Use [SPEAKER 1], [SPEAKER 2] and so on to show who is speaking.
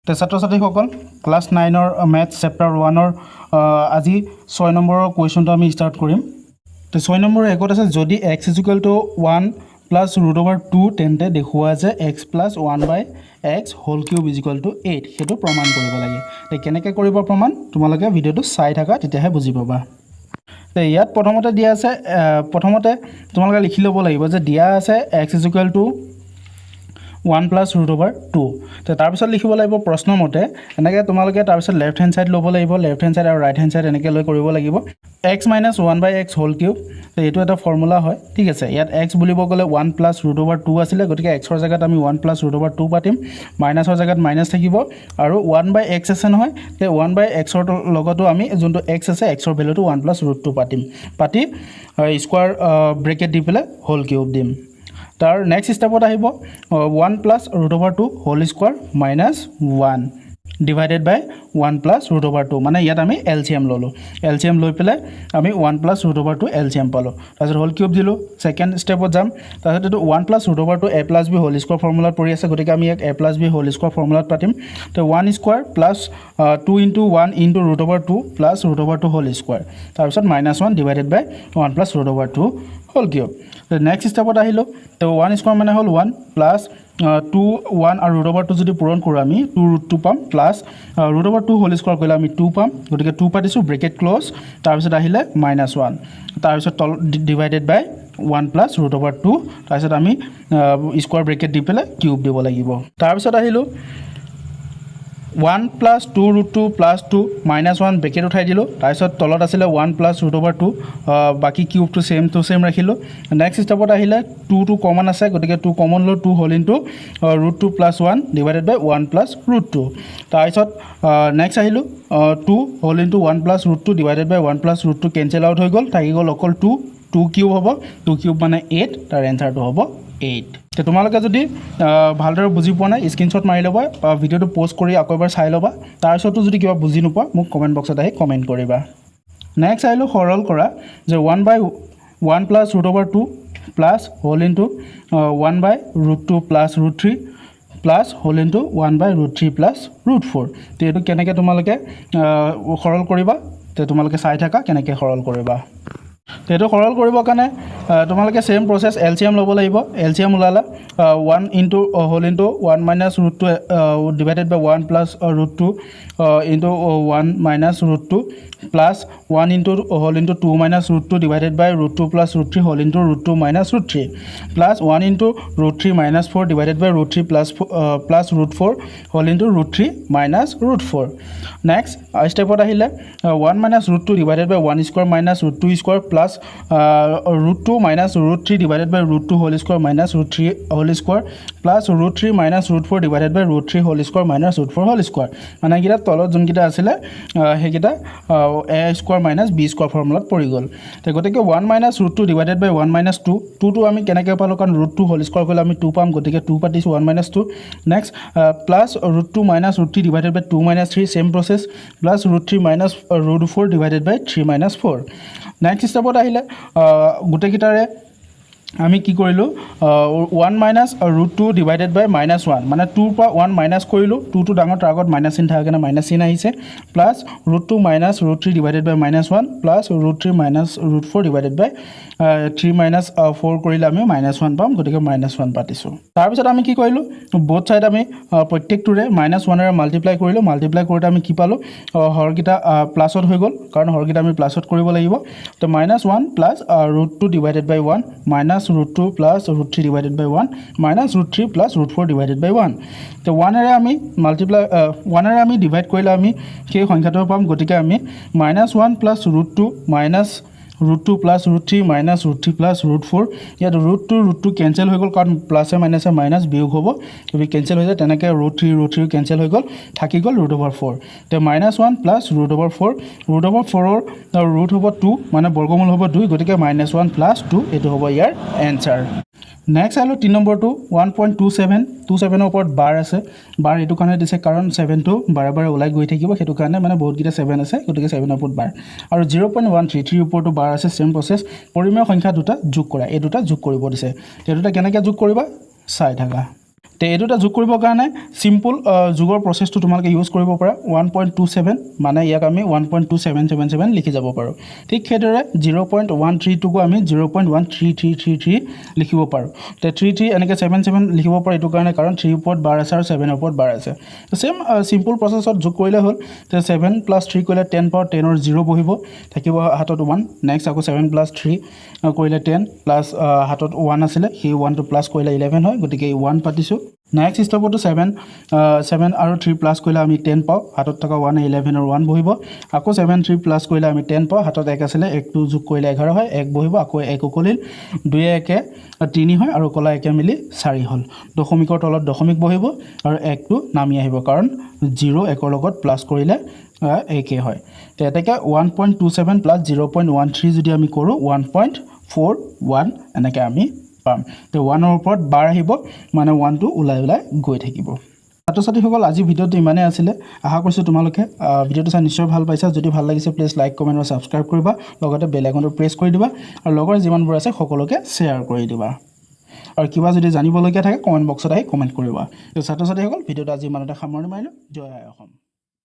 [SPEAKER 1] তে ছাত্ৰ-ছাত্ৰীসকল ক্লাছ 9 ৰ ম্যাথ চেপ্টাৰ 1 ৰ আজি 6 নম্বৰৰ কোৱেশ্চনটো আমি ষ্টাৰ্ট কৰিম তে 6 নম্বৰ একত আছে যদি x = 1 + √/2 তেন্তে দেখুৱা যে x + 1/x হোল কিউব = 8 হেতু প্ৰমাণ কৰিব লাগে তে কেনেকৈ কৰিব প্ৰমাণ তোমালোকে ভিডিওটো চাই থাকা তেতিয়াহে বুজি পাবা তে ইয়াত প্ৰথমতে দিয়া আছে প্ৰথমতে তোমালোকে লিখি ল'ব লাগিব যে দিয়া আছে x = 1 + √/2 তে তাৰ পিছত লিখিব লাগিব প্ৰশ্ন মতে এনেকৈ তোমালোকে তাৰ পিছত লেফট হ্যান্ড সাইড ল'ব লাগিব লেফট হ্যান্ড সাইড আৰু ৰাইট হ্যান্ড সাইড এনেকৈ লৈ কৰিব লাগিব x - 1/x হোল কিউব তে এইটো এটা ফৰ্মুলা হয় ঠিক আছে ইয়াত x বুলিব গলে 1 + √/2 আছিল গতিকে x ৰ জায়গাত আমি 1 + √/2 পাতিম মাইনাসৰ জায়গাত মাইনাস থাকিব আৰু 1/x আছে নহয় তে 1/x ৰ লগতো আমি যোনটো x আছে x ৰ ভ্যালুটো 1 + √2 পাতিম পাতি স্কয়াৰ ব্ৰেকেট দি পেলে হোল কিউব দিম তাৰ নেক্সট স্টেপত আহিব 1 + √/2 হোল স্কয়াৰ -1 divided by 1 + √/2 মানে ইয়াত আমি এলসিএম ললো এলসিএম লৈ পেলে আমি 1 + √/2 এলসিএম পালো তাৰপিছত হোল কিউব দিলো সেকেন্ড স্টেপত যাম তাৰপিছত এটো 1 + √/2 a + b হোল স্কয়াৰ ফৰ্মুলাত পৰি আছে গতিকে আমি এক a + b হোল স্কয়াৰ ফৰ্মুলাত পাতিম তো 1 স্কয়াৰ + 2 * 1 * √/2 + √/2 হোল স্কয়াৰ তাৰপিছত -1 divided by 1 + √/2 হোল কিউব তো নেক্সট স্টেপত আহিলো তো 1 স্কয়াৰ মানে হল 1 + 2 1 আৰু √/2 যদি পূৰণ কৰো আমি 2√2 পাম প্লাস √/2 হোল স্কয়াৰ কৰিলে আমি 2 পাম গতিকে 2 পাতিছো ব্ৰেকেট ক্লোজ তাৰ পিছত আহিলে -1 তাৰ পিছত ডিভাইডেড বাই 1 + √/2 তাৰ পিছত আমি স্কয়াৰ ব্ৰেকেট দি পেলে কিউব দিব লাগিব তাৰ পিছত আহিলো 1 + 2√2 + 2 -1 ব্ৰেকেট উঠাই দিলো তাৰ পিছত তলত আছিল 1 + √/2 বাকি কিউবটো সেম টু সেম ৰাখিলো নেক্সট স্টেপত আহিলে 2 কমন আছে গতিকে 2 কমন লো 2 হোল ইনটু √2 + 1 divided by 1 + √2 তাৰ পিছত নেক্সট আহিলো 2 whole into 1 + √2 divided by 1 + √2 cancel out হৈ গল থাকি গল অকল 2 কিউব হ'ব 2 কিউব মানে 8 তাৰ এনসাৰটো হ'ব 8 তে তোমালোকে যদি ভালদৰে বুজি পোৱা নাই স্ক্ৰিনশ্বট মাৰি ল'বা ভিডিওটো পোষ্ট কৰি আকৌ এবাৰ চাই ল'বা তাৰ পিছতো যদি কিবা বুজি নোপোৱা মোক কমেন্ট বক্সত আহি কমেন্ট কৰিবা নেক্সট আহিলো সৰল কৰা যে 1/1 + √/2 plus whole into 1/√2 + √3 plus whole into 1/√3 + √4 তে এটো কেনেকৈ তোমালোকে সৰল কৰিবা তে তোমালোকে চাই থাকা কেনেকৈ সৰল কৰিবা তেটো সৰল কৰিব কাৰণে তোমালোকে সেম প্ৰসেস এলসিএম ল'ব লাগিব LCM উলালা 1 into whole into 1 - √2 divided by 1 + √2 into 1 - √2 plus 1 into whole into 2 - √2 divided by √2 + √3 whole into √2 - √3 plus 1 into √3 - 4 divided by √3 plus √4 whole into √3 - √4 next stepot ahile 1 - √2 divided by 1 square minus √2 square plus √2 - √3 divided by √2 whole square minus √3 whole square plus √3 - √4 divided by √3 whole square minus √4 whole square মানে গিটা তলত যোনকিটা আছিল হেকিটা a square minus b square ফৰ্মুলাত পৰি গল তে গতিকে 1 - √2 divided by 1 - 2 2 টো আমি কেনেকৈ পালো কাৰণ √2 whole square কৰিলে আমি 2 পাম গতিকে 2 পাতিছো 1 - 2 next plus √2 - √3 divided by 2 - 3 same process plus √3 - √4 divided by 3 - 4 next stepত আহিলে গুটেকিটাৰে আমি কি কৰিলো 1 - √2 divided by -1 মানে 2 পৰা 1 মাইনাস কৰিলো 2 টো ডাঙৰ তাৰ আগত মাইনাস চিন থাকে না মাইনাস চিন আহিছে plus √2 - √3 divided by -1 plus √3 - √4 divided by 3 - 4 কৰিলে আমি -1 পাম গতিকে -1 পাতিছো তাৰ পিছত আমি কি কৰিলো বোথ সাইড আমি প্ৰত্যেকটোৰে -1 এৰে মাল্টিপ্লাই কৰিলো মাল্টিপ্লাই কৰোতে আমি কি পালো হৰকিটা প্লাসত হৈ গল কাৰণ হৰকিটা আমি প্লাসত কৰিব লাগিব তো -1 plus √2 divided by 1 √2 plus √3 divided by 1 -√3 plus √4 divided by 1 তো 1 এৰে আমি মাল্টিপ্লাই 1 এৰে আমি ডিভাইড কৰিলে আমি সেই সংখ্যাটো পাম গতিকে আমি -1 plus √2 √2 plus √3 minus √3 plus √4 ইয়াত √2 কেনসেল হৈ গল কাৰণ প্লাসে মাইনাসে মাইনাস বিয়োগ হ'ব তো কেনসেল হৈ যায় তেনেকৈ √3 কেনসেল হৈ গল থাকি গল √4 তো -1 plus √4 √4 ৰ ৰুট হ'ব 2 মানে বৰ্গমূল হ'ব 2 গতিকে -1 plus 2 এটো হ'ব ইয়াৰ এনসাৰ নেক্সট আলো 3 নম্বৰটো 1.27 27 ৰ ওপৰত বাৰ আছে বাৰ এটো কাৰণে দিছে কাৰণ 7 টো বাৰে বাৰে ওলাই গৈ থাকিব হেতু কাৰণে মানে বহুত গিটা 7 আছে গতিকে 7 ৰ ওপৰত বাৰ আৰু 0.133 ওপৰটো বাৰ আছে সেম প্ৰসেস পৰিমেয় সংখ্যা দুটা যোগ কৰা এই দুটা যোগ কৰিব দিছে এই দুটা কেনেকৈ যোগ কৰিবা চাই থাকা তে এই দুটা যোগ কৰিবৰ কাৰণে সিম্পল যোগৰ প্ৰচেছটো তোমালোকে ইউজ কৰিব পাৰা 1.27 মানে ইয়াক আমি 1.2777 লিখি যাব পাৰোঁ ঠিক সেইদৰে 0.132 কো আমি 0.13333 লিখিব পাৰোঁ তে 33 এনেকৈ 77 লিখিব পাৰোঁ এইটো কাৰণে কাৰণ 3 ওপৰত বাৰ আছে আৰু 7 ওপৰত বাৰ আছে সেম সিম্পল প্ৰচেছত যোগ কৰিলে হ'ল তে 7 + 3 কৰিলে 10 পাৱাৰ 10 ৰ 0 বহিব থাকিব হাতত 1 নেক্সট আকৌ 7 + 3 কৰিলে 10 প্লাস হাতত 1 আছিলে সেই 1 টো প্লাস কৰিলে 11 হয় গতিকে 1 পাতিছো নেক্সট স্টেপটো 7 আৰু 3 প্লাস কৰিলে আমি 10 পাও হাতত থকা 1 11 ৰ 1 বহিব আকৌ 7 3 প্লাস কৰিলে আমি 10 পাও হাতত 1 আছিলে 1 টো যোগ কৰিলে 11 হয় 1 বহিব আকৌ 1 উকলিল 2 1 3 হয় আৰু কলা 1 মিলি 4 হল দশমিকৰ তলত দশমিক বহিব আৰু 1 টো নামি আহিব কাৰণ 0 1 ৰ লগত প্লাস কৰিলে একে হয় তে এটাকে 1.27 প্লাস 0.13 যদি আমি কৰো 1.41 এনেকৈ আমি পাম তে 1 ৰ ওপৰত বাৰ আহিব মানে 1 টো উলাই গৈ থাকিব ছাত্ৰ-ছাত্ৰীসকল আজি ভিডিঅ'টো ইমানে আছিল আশা কৰিছো তোমালোকে ভিডিঅ'টো চাই নিশ্চয় ভাল পাইছা যদি ভাল লাগিছে প্লিজ লাইক কমেন্ট আৰু সাবস্ক্ৰাইব কৰিবা লগতে বেল আইকনটো প্ৰেছ কৰি দিবা আৰু লগৰ যিমানবোৰ আছে সকলোকে শেয়াৰ কৰি দিবা আৰু কিবা যদি জানিবলগীয়া থাকে কমেন্ট বক্সত আহি কমেন্ট কৰিবা তো ছাত্ৰ-ছাত্ৰীসকল ভিডিঅ'টো আজি ইমানতে সামৰণি মাৰিলো জয় আই অসম